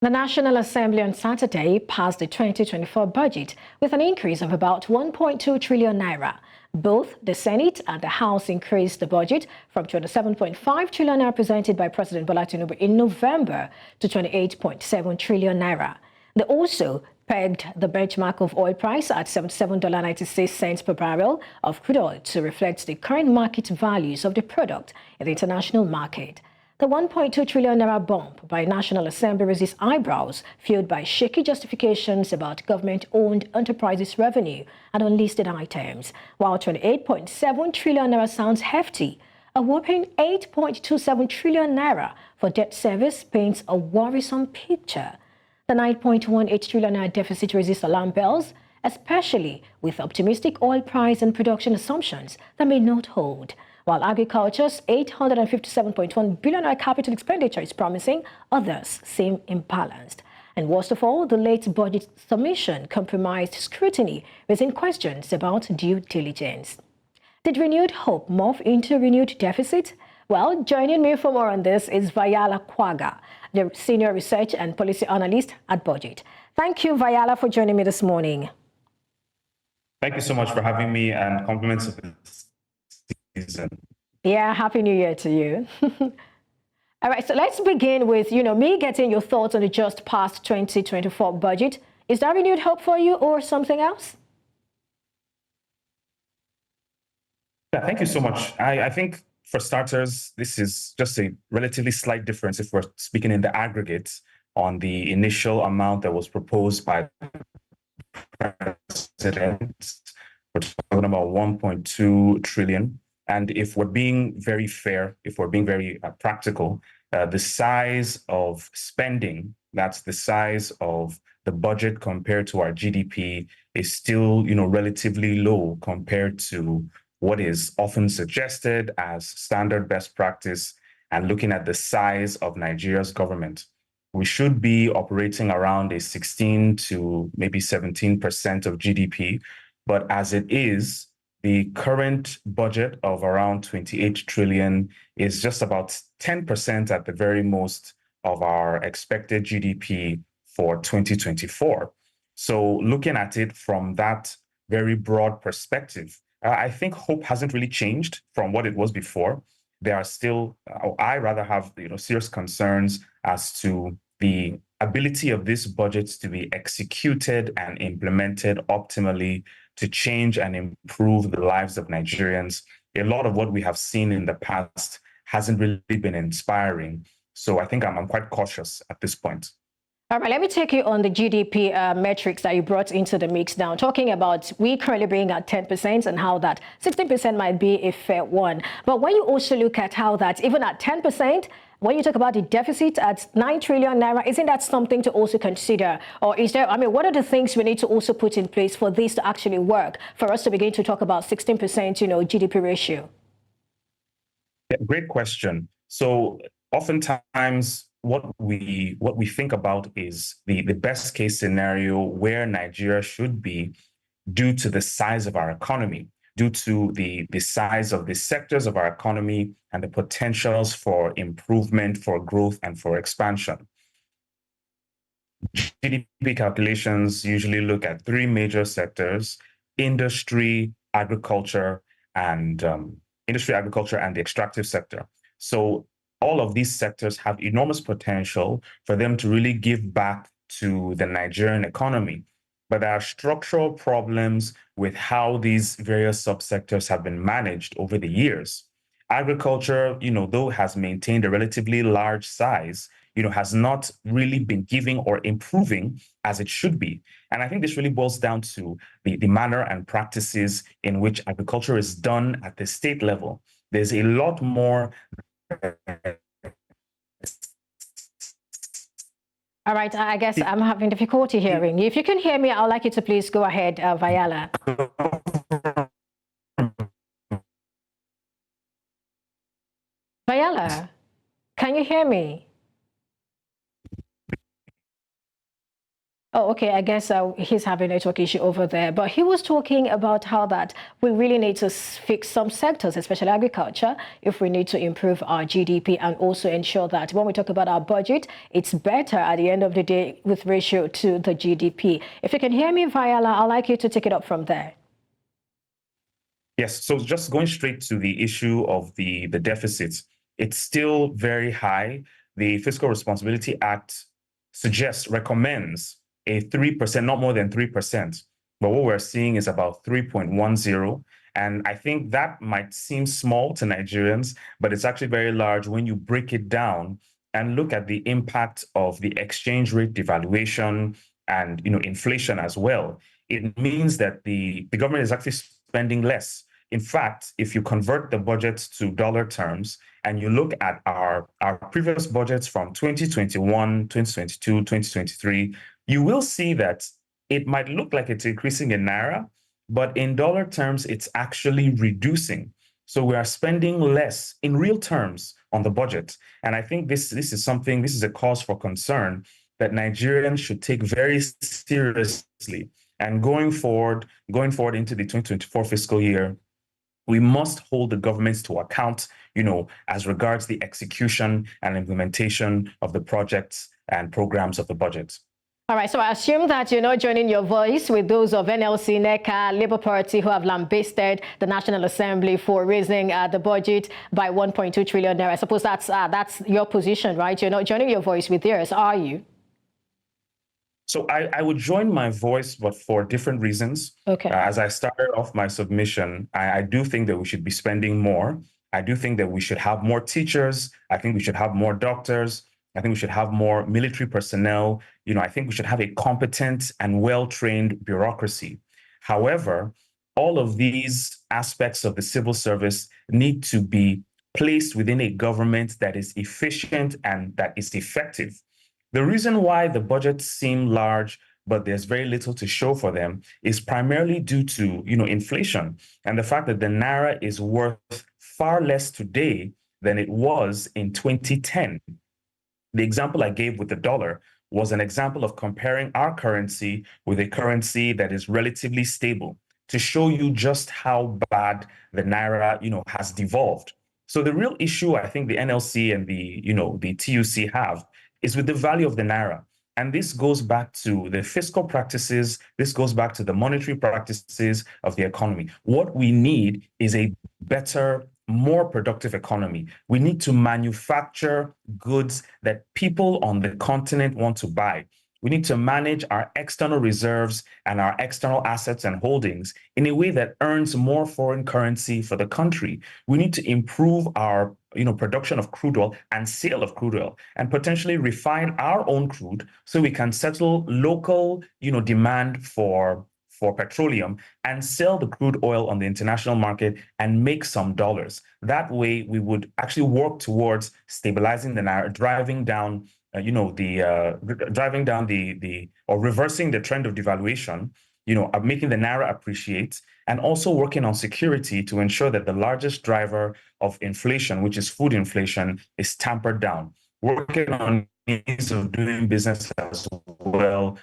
The National Assembly on Saturday passed the 2024 budget with an increase of about 1.2 trillion naira. Both the Senate and the House increased the budget from 27.5 trillion naira presented by President Bola Tinubu in November to 28.7 trillion naira. They also pegged the benchmark of oil price at $77.96 per barrel of crude oil to reflect the current market values of the product in the international market. The 1.2 trillion naira bump by National Assembly raises eyebrows, fueled by shaky justifications about government-owned enterprises' revenue and unlisted items, while 28.7 trillion naira sounds hefty. A whopping 8.27 trillion naira for debt service paints a worrisome picture. The 9.18 trillion naira deficit raises alarm bells, especially with optimistic oil price and production assumptions that may not hold. While agriculture's 857.1 billion capital expenditure is promising, others seem imbalanced. And worst of all, the late budget submission compromised scrutiny, raising questions about due diligence. Did renewed hope morph into renewed deficit? Well, joining me for more on this is Vahyala Kwaga, the Senior Research and Policy Analyst at BUDGIT. Thank you, Vahyala, for joining me this morning. Thank you so much for having me, and compliments of this season. Yeah, Happy New Year to you. All right, so let's begin with, me getting your thoughts on the just passed 2024 budget. Is that renewed hope for you or something else? Yeah, thank you so much. I think, for starters, this is just a relatively slight difference if we're speaking in the aggregate on the initial amount that was proposed by the President. We're talking about 1.2 trillion. And if we're being very fair, if we're being very practical, the size of spending, that's the size of the budget compared to our GDP, is still, relatively low compared to what is often suggested as standard best practice. And looking at the size of Nigeria's government, we should be operating around a 16 to maybe 17% of GDP. But as it is, the current budget of around 28 trillion is just about 10% at the very most of our expected GDP for 2024. So looking at it from that very broad perspective, I think hope hasn't really changed from what it was before. There are still, I rather have, serious concerns as to the ability of this budget to be executed and implemented optimally to change and improve the lives of Nigerians. A lot of what we have seen in the past hasn't really been inspiring. So I think I'm quite cautious at this point. All right, let me take you on the GDP metrics that you brought into the mix now, talking about we currently being at 10% and how that 16% might be a fair one. But when you also look at how that, even at 10%, when you talk about the deficit at 9 trillion naira, isn't that something to also consider? Or is there, what are the things we need to also put in place for this to actually work, for us to begin to talk about 16%, GDP ratio? Yeah, great question. So oftentimes, what we think about is the best case scenario where Nigeria should be due to the size of our economy, due to the size of the sectors of our economy and the potentials for improvement, for growth, and for expansion. GDP calculations usually look at three major sectors: industry, agriculture, and the extractive sector. So all of these sectors have enormous potential for them to really give back to the Nigerian economy. But there are structural problems with how these various subsectors have been managed over the years. Agriculture, though has maintained a relatively large size, has not really been giving or improving as it should be. And I think this really boils down to the manner and practices in which agriculture is done at the state level. There's a lot more. All right, I guess I'm having difficulty hearing you. If you can hear me, I'd like you to please go ahead, Vahyala. Vahyala, can you hear me? Oh, okay. I guess he's having a network issue over there. But he was talking about how that we really need to fix some sectors, especially agriculture, if we need to improve our GDP and also ensure that when we talk about our budget, it's better at the end of the day with ratio to the GDP. If you can hear me, Vahyala, I'd like you to take it up from there. Yes, so just going straight to the issue of the deficit, it's still very high. The Fiscal Responsibility Act recommends a 3%, not more than 3%. But what we're seeing is about 3.10. And I think that might seem small to Nigerians, but it's actually very large when you break it down and look at the impact of the exchange rate devaluation and inflation as well. It means that the government is actually spending less. In fact, if you convert the budget to dollar terms and you look at our previous budgets from 2021, 2022, 2023, you will see that it might look like it's increasing in Naira, but in dollar terms, it's actually reducing. So we are spending less in real terms on the budget. And I think this is a cause for concern that Nigerians should take very seriously. And going forward into the 2024 fiscal year, we must hold the governments to account, as regards the execution and implementation of the projects and programs of the budget. All right, so I assume that you're not joining your voice with those of NLC, NECA, Labour Party who have lambasted the National Assembly for raising the budget by 1.2 trillion naira. I suppose that's your position, right? You're not joining your voice with theirs, are you? So I would join my voice, but for different reasons. Okay. As I started off my submission, I do think that we should be spending more. I do think that we should have more teachers. I think we should have more doctors. I think we should have more military personnel. I think we should have a competent and well-trained bureaucracy. However, all of these aspects of the civil service need to be placed within a government that is efficient and that is effective. The reason why the budgets seem large, but there's very little to show for them, is primarily due to, inflation and the fact that the Naira is worth far less today than it was in 2010. The example I gave with the dollar was an example of comparing our currency with a currency that is relatively stable to show you just how bad the Naira, has devolved. So the real issue I think the NLC and the TUC have is with the value of the Naira. And this goes back to the fiscal practices. This goes back to the monetary practices of the economy. What we need is a better, more productive economy. We need to manufacture goods that people on the continent want to buy. We need to manage our external reserves and our external assets and holdings in a way that earns more foreign currency for the country. We need to improve our production of crude oil and sale of crude oil and potentially refine our own crude so we can settle local demand for petroleum and sell the crude oil on the international market and make some dollars. That way, we would actually work towards stabilizing the Naira, driving down or reversing the trend of devaluation, making the Naira appreciate, and also working on security to ensure that the largest driver of inflation, which is food inflation, is tampered down. Working on ease of doing business as well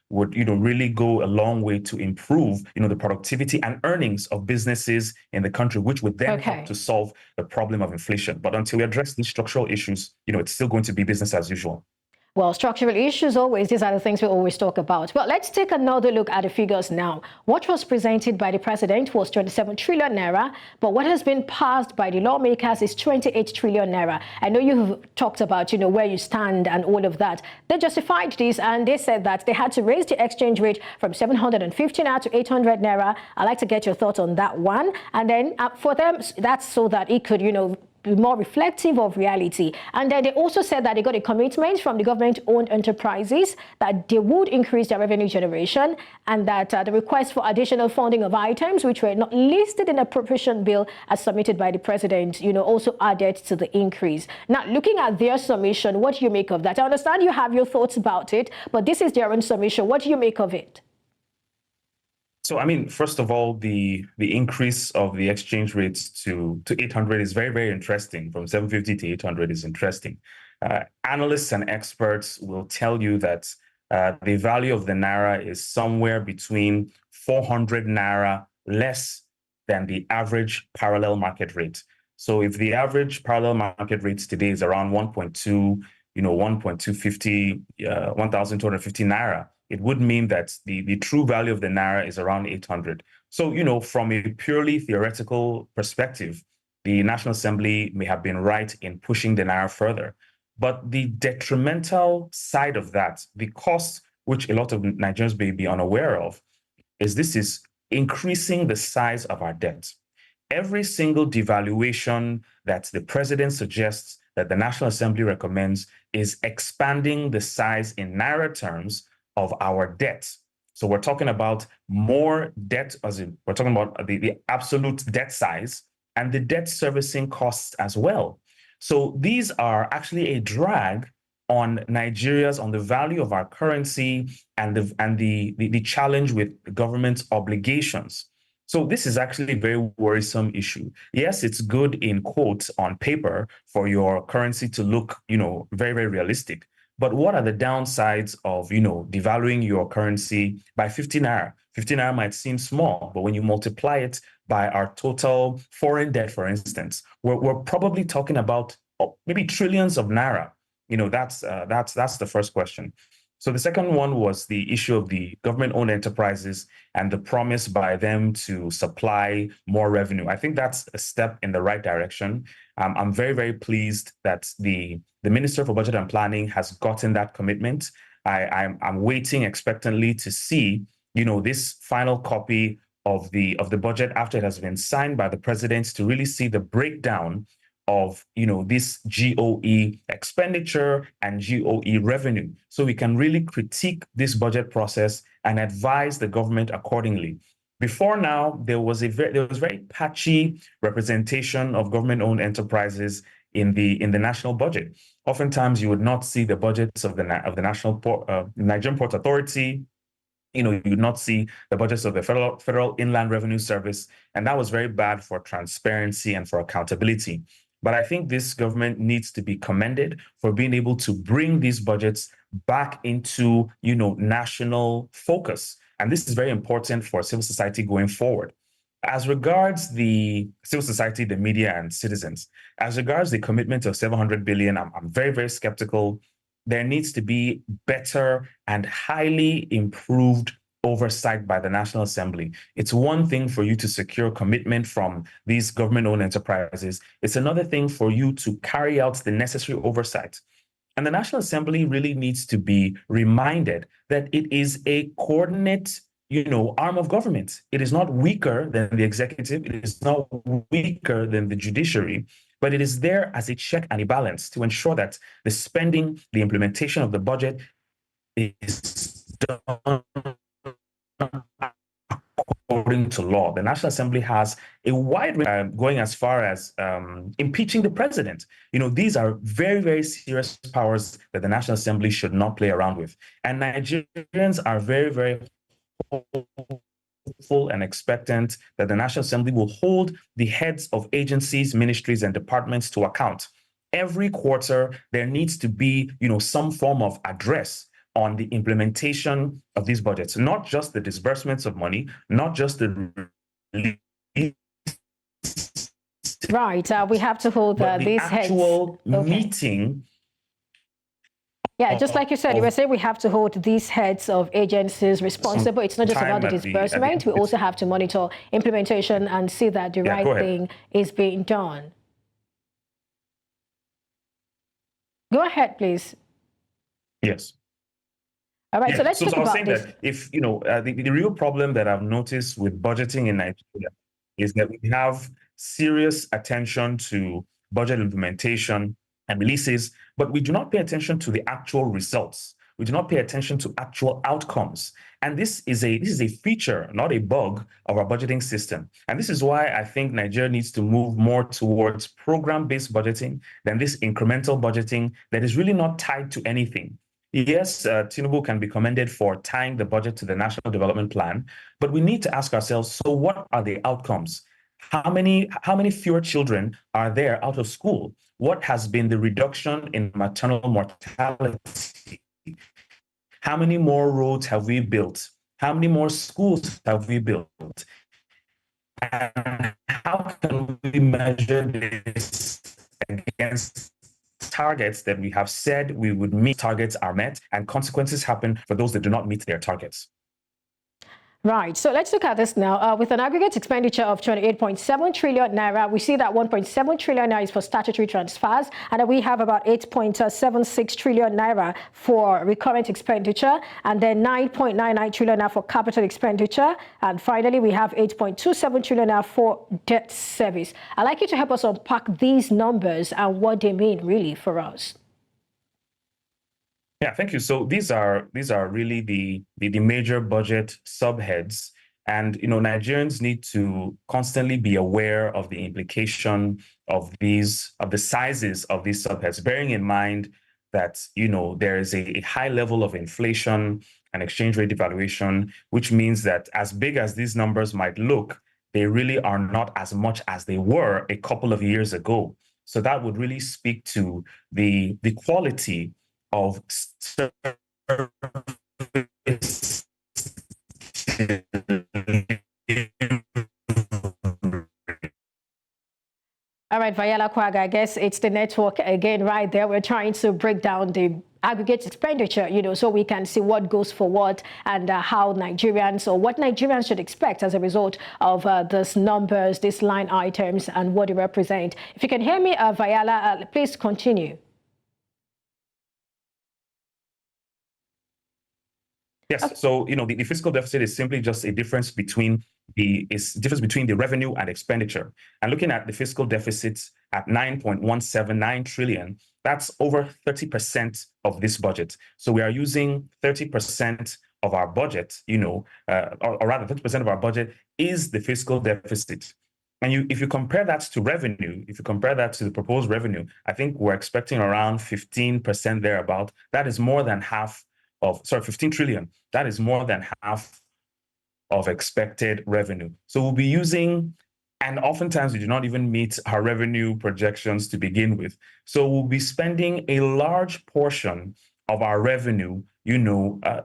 would really go a long way to improve the productivity and earnings of businesses in the country, which would then help to solve the problem of inflation. But until we address these structural issues, it's still going to be business as usual. Well, structural issues always, these are the things we always talk about. But let's take another look at the figures now. What was presented by the president was 27 trillion naira, but what has been passed by the lawmakers is 28 trillion naira. I know you've talked about, where you stand and all of that. They justified this and they said that they had to raise the exchange rate from 750 naira to 800 naira. I'd like to get your thoughts on that one. And then for them, that's so that it could, be more reflective of reality. And then they also said that they got a commitment from the government-owned enterprises that they would increase their revenue generation and that the request for additional funding of items which were not listed in the appropriation bill as submitted by the president, also added to the increase. Now, looking at their submission, what do you make of that? I understand you have your thoughts about it, but this is their own submission. What do you make of it? So, first of all, the increase of the exchange rates to 800 is very, very interesting. From 750 to 800 is interesting. Analysts and experts will tell you that the value of the naira is somewhere between 400 naira less than the average parallel market rate. So if the average parallel market rate today is around 1.2, 1.250, 1,250 naira, it would mean that the true value of the naira is around 800. So, from a purely theoretical perspective, the National Assembly may have been right in pushing the naira further. But the detrimental side of that, the cost, which a lot of Nigerians may be unaware of, is this is increasing the size of our debt. Every single devaluation that the president suggests, that the National Assembly recommends, is expanding the size in naira terms of our debt. So we're talking about more debt, as in we're talking about the absolute debt size and the debt servicing costs as well. So these are actually a drag on the value of our currency and the challenge with government obligations. So this is actually a very worrisome issue. Yes, it's good in quotes on paper for your currency to look, very, very realistic. But what are the downsides of, devaluing your currency by 50 naira? 50 naira might seem small, but when you multiply it by our total foreign debt, for instance, we're probably talking about maybe trillions of naira. That's the first question. So the second one was the issue of the government-owned enterprises and the promise by them to supply more revenue. I think that's a step in the right direction. I'm very, very pleased that the Minister for Budget and Planning has gotten that commitment. I'm waiting expectantly to see, this final copy of the budget after it has been signed by the president, to really see the breakdown of this GOE expenditure and GOE revenue, so we can really critique this budget process and advise the government accordingly. Before now, there was very patchy representation of government-owned enterprises in the national budget. Oftentimes, you would not see the budgets of the Nigerian Port Authority. You would not see the budgets of the Federal Inland Revenue Service, and that was very bad for transparency and for accountability. But I think this government needs to be commended for being able to bring these budgets back into, national focus. And this is very important for civil society going forward. As regards the civil society, the media, and citizens, as regards the commitment of 700 billion, I'm very, very skeptical. There needs to be better and highly improved oversight by the National Assembly. It's one thing for you to secure commitment from these government-owned enterprises. It's another thing for you to carry out the necessary oversight. And the National Assembly really needs to be reminded that it is a coordinate, arm of government. It is not weaker than the executive. It is not weaker than the judiciary, but it is there as a check and a balance to ensure that the spending, the implementation of the budget is done according to law. The National Assembly has a wide range, going as far as impeaching the president. These are very, very serious powers that the National Assembly should not play around with. And Nigerians are very, very hopeful and expectant that the National Assembly will hold the heads of agencies, ministries, and departments to account. Every quarter, there needs to be, some form of address on the implementation of these budgets, not just the disbursements of money, not just the right. We have to hold these actual heads. Meeting. Yeah, just like you said, you were saying we have to hold these heads of agencies responsible. It's not just about the disbursement. We also have to monitor implementation and see that the right thing is being done. Go ahead, please. Yes. All right, so let's talk about saying this. That if, the real problem that I've noticed with budgeting in Nigeria is that we have serious attention to budget implementation and releases, but we do not pay attention to the actual results. We do not pay attention to actual outcomes. And this is a feature, not a bug, of our budgeting system. And this is why I think Nigeria needs to move more towards program-based budgeting than this incremental budgeting that is really not tied to anything. Yes, Tinubu can be commended for tying the budget to the National Development Plan, but we need to ask ourselves, so what are the outcomes? How many fewer children are there out of school? What has been the reduction in maternal mortality? How many more roads have we built? How many more schools have we built? And how can we measure this against targets that we have said we would meet? Targets are met and consequences happen for those that do not meet their targets. Right. So let's look at this now. With an aggregate expenditure of 28.7 trillion naira, we see that 1.7 trillion naira is for statutory transfers, and then we have about 8.76 trillion naira for recurrent expenditure, and then 9.99 trillion naira for capital expenditure, and finally we have 8.27 trillion naira for debt service. I'd like you to help us unpack these numbers and what they mean really for us. Yeah, thank you. So these are really the major budget subheads, and Nigerians need to constantly be aware of the implication of the sizes of these subheads, bearing in mind that there is a high level of inflation and exchange rate devaluation, which means that as big as these numbers might look, they really are not as much as they were a couple of years ago. So that would really speak to the quality of service. All right, Vahyala, Kwaga, I guess it's the network again right there. We're trying to break down the aggregate expenditure, so we can see what goes for what and how Nigerians, or what Nigerians should expect as a result of these numbers, these line items, and what they represent. If you can hear me, Vahyala, please continue. Yes. So, the fiscal deficit is simply just a difference between the revenue and expenditure. And looking at the fiscal deficits at 9.179 trillion, that's over 30% of this budget. So we are using 30% of our budget, or rather 30% of our budget is the fiscal deficit. And if you compare that to revenue, if you compare that to the proposed revenue, I think we're expecting around 15% thereabout. That is more than half 15 trillion. That is more than half of expected revenue. So we'll be using, and oftentimes we do not even meet our revenue projections to begin with. So we'll be spending a large portion of our revenue,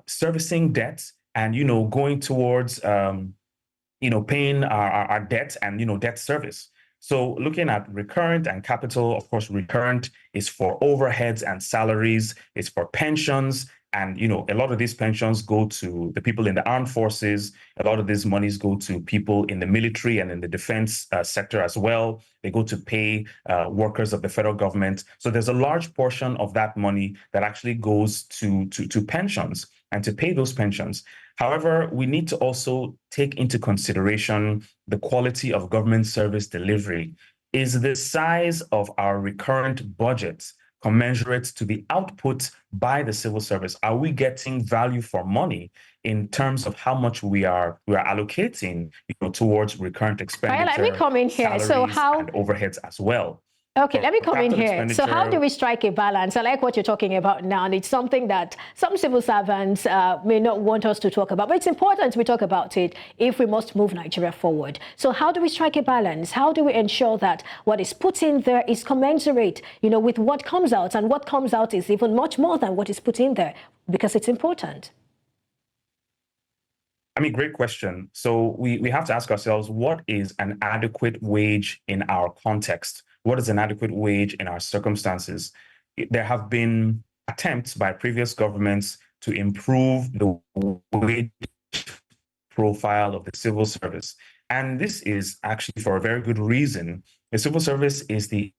servicing debts and, going towards, paying our debt and, debt service. So looking at recurrent and capital, of course, recurrent is for overheads and salaries, it's for pensions. And, a lot of these pensions go to the people in the armed forces. A lot of these monies go to people in the military and in the defense sector as well. They go to pay workers of the federal government. So there's a large portion of that money that actually goes to pensions and to pay those pensions. However, we need to also take into consideration the quality of government service delivery. Is the size of our recurrent budget commensurate to the output by the civil service? Are we getting value for money in terms of how much we are allocating towards recurrent expenditure, let me come in here. salaries, and overheads as well? Okay, let me come in here. So how do we strike a balance? I like what you're talking about now, and it's something that some civil servants may not want us to talk about, but it's important we talk about it if we must move Nigeria forward. So how do we strike a balance? How do we ensure that what is put in there is commensurate, with what comes out, and what comes out is even much more than what is put in there, because it's important? Great question. So we have to ask ourselves, what is an adequate wage in our context? What is an adequate wage in our circumstances? There have been attempts by previous governments to improve the wage profile of the civil service. And this is actually for a very good reason. The civil service is the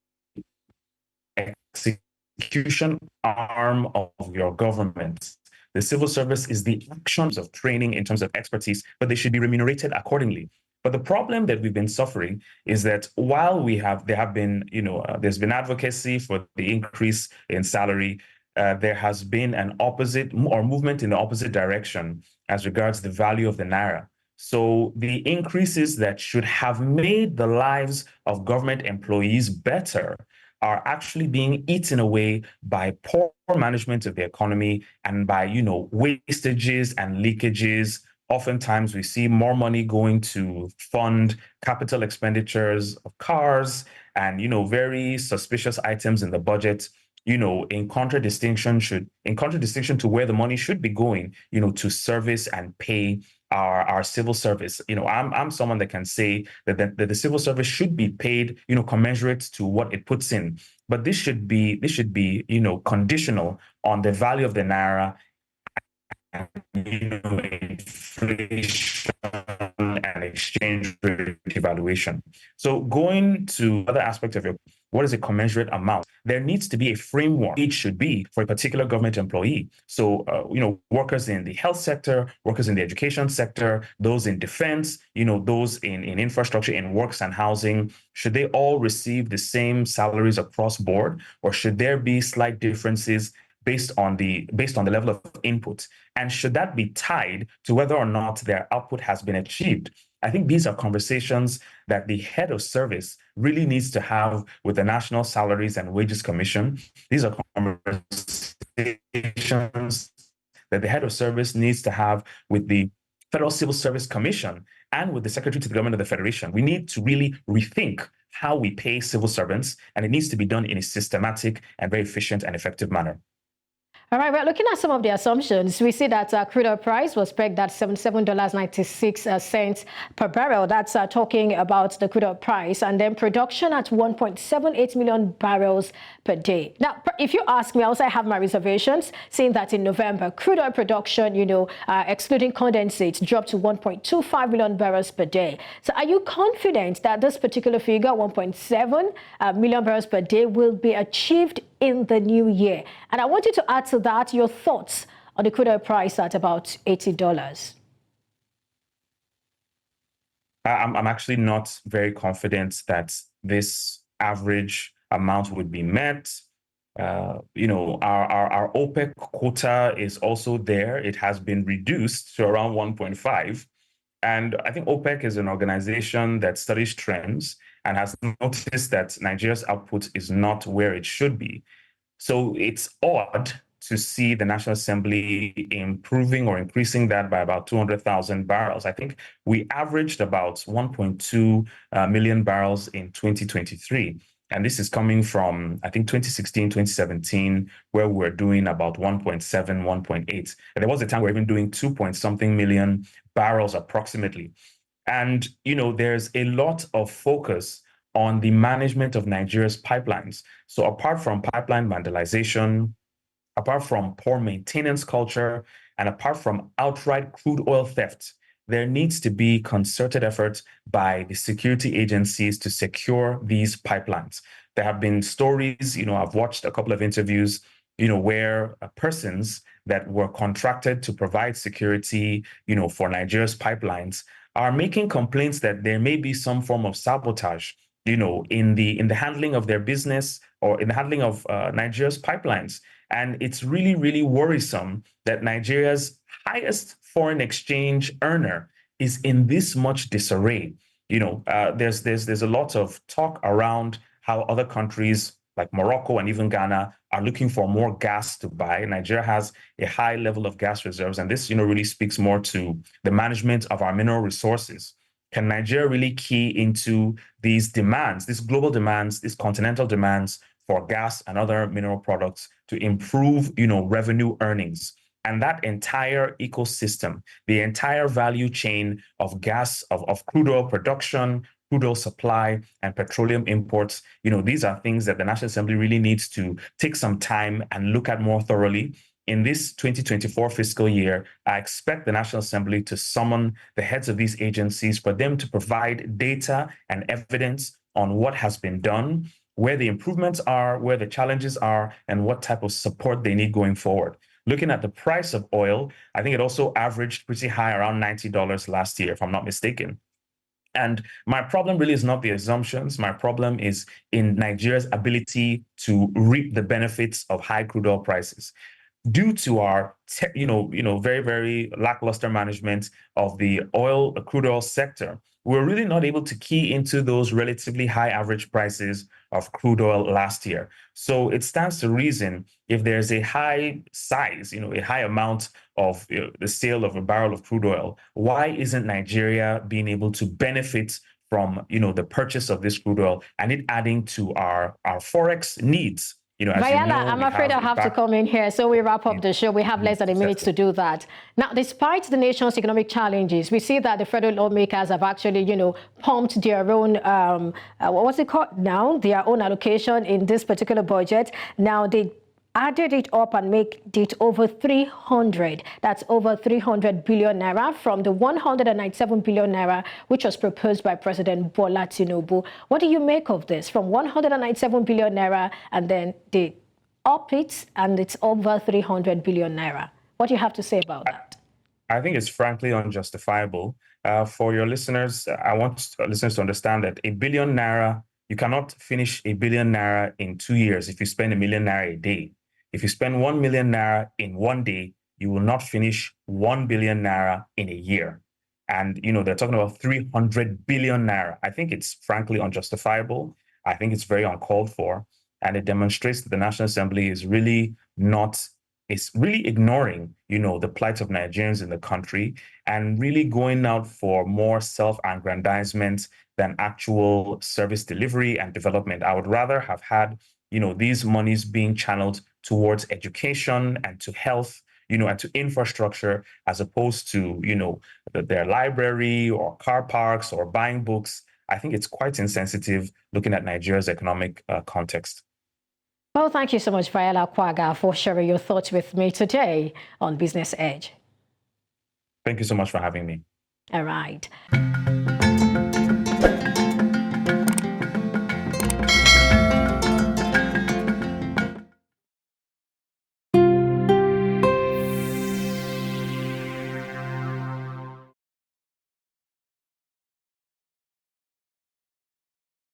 execution arm of your government. The civil service is the actions of training in terms of expertise, but they should be remunerated accordingly. But the problem that we've been suffering is that while there's been advocacy for the increase in salary, there has been an opposite or movement in the opposite direction as regards the value of the naira. So the increases that should have made the lives of government employees better are actually being eaten away by poor management of the economy and by, wastages and leakages. Oftentimes we see more money going to fund capital expenditures of cars and, very suspicious items in the budget. in contradistinction to where the money should be going, to service and pay our civil service. I'm someone that can say that the civil service should be paid, commensurate to what it puts in. But this should be, conditional on the value of the naira, inflation and exchange rate devaluation. So going to other aspects of what is a commensurate amount? There needs to be a framework. It should be for a particular government employee. So, workers in the health sector, workers in the education sector, those in defense, those in infrastructure, in works and housing, should they all receive the same salaries across board, or should there be slight differences based on the level of input? And should that be tied to whether or not their output has been achieved? I think these are conversations that the head of service really needs to have with the National Salaries and Wages Commission. These are conversations that the head of service needs to have with the Federal Civil Service Commission and with the Secretary to the Government of the Federation. We need to really rethink how we pay civil servants, and it needs to be done in a systematic and very efficient and effective manner. All right, we're looking at some of the assumptions. We see that crude oil price was pegged at $77.96 per barrel. That's talking about the crude oil price. And then production at 1.78 million barrels per day. Now, if you ask me, I also have my reservations, seeing that in November, crude oil production, excluding condensate, dropped to 1.25 million barrels per day. So are you confident that this particular figure, 1.7 million barrels per day, will be achieved in the new year? And I want you to add to that your thoughts on the crude oil price at about $80. I'm actually not very confident that this average amount would be met. Our OPEC quota is also there. It has been reduced to around 1.5. And I think OPEC is an organization that studies trends and has noticed that Nigeria's output is not where it should be. So it's odd to see the National Assembly improving or increasing that by about 200,000 barrels. I think we averaged about 1.2 million barrels in 2023. And this is coming from, I think, 2016, 2017, where we're doing about 1.7, 1.8. And there was a time we're even doing 2-point-something million barrels approximately. And, there's a lot of focus on the management of Nigeria's pipelines. So apart from pipeline vandalization, apart from poor maintenance culture, and apart from outright crude oil theft, there needs to be concerted efforts by the security agencies to secure these pipelines. There have been stories, I've watched a couple of interviews, where persons that were contracted to provide security, for Nigeria's pipelines are making complaints that there may be some form of sabotage, in the handling of their business or in the handling of Nigeria's pipelines. And it's really, really worrisome that Nigeria's highest foreign exchange earner is in this much disarray. There's a lot of talk around how other countries like Morocco and even Ghana are looking for more gas to buy. Nigeria has a high level of gas reserves, and this, really speaks more to the management of our mineral resources. Can Nigeria really key into these demands, these global demands, these continental demands for gas and other mineral products to improve, revenue earnings? And that entire ecosystem, the entire value chain of gas, of crude oil production, crude oil supply, and petroleum imports, these are things that the National Assembly really needs to take some time and look at more thoroughly. In this 2024 fiscal year, I expect the National Assembly to summon the heads of these agencies for them to provide data and evidence on what has been done, where the improvements are, where the challenges are, and what type of support they need going forward. Looking at the price of oil, I think it also averaged pretty high, around $90 last year, if I'm not mistaken. And my problem really is not the assumptions. My problem is in Nigeria's ability to reap the benefits of high crude oil prices. Due to our, very, very lackluster management of the crude oil sector, we're really not able to key into those relatively high average prices of crude oil last year. So it stands to reason, if there's a high size, a high amount of the sale of a barrel of crude oil, why isn't Nigeria being able to benefit from, the purchase of this crude oil and it adding to our forex needs? as Vahyala, I'm afraid I have to come in here. So we wrap up the show. We have less than a minute to do that. Now, despite the nation's economic challenges, we see that the federal lawmakers have actually, pumped their own, what's it called now? Their own allocation in this particular budget. Now, they added it up and make it over 300. That's over 300 billion naira from the 197 billion naira, which was proposed by President Bola Tinubu. What do you make of this? From 197 billion naira, and then they up it, and it's over 300 billion naira. What do you have to say about that? I think it's frankly unjustifiable. For your listeners, I want listeners to understand that a billion naira, you cannot finish a billion naira in 2 years if you spend a million naira a day. If you spend 1 million naira in 1 day, you will not finish 1 billion naira in a year. And, they're talking about 300 billion naira. I think it's frankly unjustifiable. I think it's very uncalled for. And it demonstrates that the National Assembly is really ignoring, the plight of Nigerians in the country and really going out for more self-aggrandizement than actual service delivery and development. I would rather have had, these monies being channeled towards education and to health, and to infrastructure, as opposed to, their library or car parks or buying books. I think it's quite insensitive looking at Nigeria's economic context. Well, thank you so much, Vahyala Kwaga, for sharing your thoughts with me today on Business Edge. Thank you so much for having me. All right.